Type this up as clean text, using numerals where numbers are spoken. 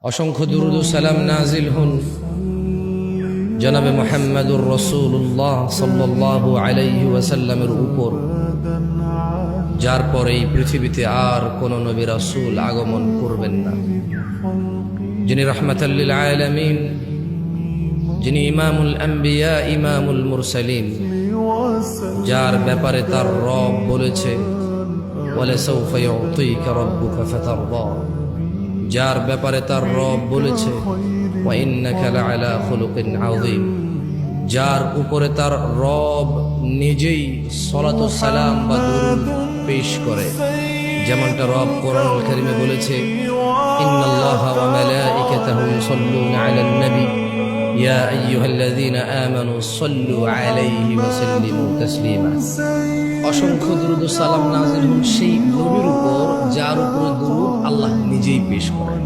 অসংখ্য দুরুদ ও সালাম নাজিল হন জনাবে মুহাম্মদুর রাসূলুল্লাহ সাল্লাল্লাহু আলাইহি ওয়াসাল্লামের উপর, যার পরে এই পৃথিবীতে আর কোন নবী রাসূল আগমন করবেন না, যিনি রাহমাতাল লিল আলামিন, যিনি ইমামুল আম্বিয়া ইমামুল মুরসালিন, যার ব্যাপারে তার রব বলেছে ওয়ালাসাউফা ইউতিকা রাব্বুকা ফাতারদা, যার ব্যাপারে তার রব বলেছে ওয়া ইন্নাকা লাআলা খুলুকিন আযীম, যার উপরে তার রব নিজেই সালাতু সালাম বা দুরূদ পেশ করে, যেমনটা রব কোরআনুল কারীমে বলেছে ইন্নাল্লাহা ওয়া মালাইকাতাহু ইউসাল্লুনা আলান নবী ইয়া আইয়ুহাল্লাযীনা আমানু সাল্লু আলাইহি ওয়া সাল্লিমু তাসলিমা। অসংখ্য দুরূদ ও সালাম নাযিল হন সেই নবীর উপর যার উপর দুরূদ আল্লাহ নিজেই পেশ করেন।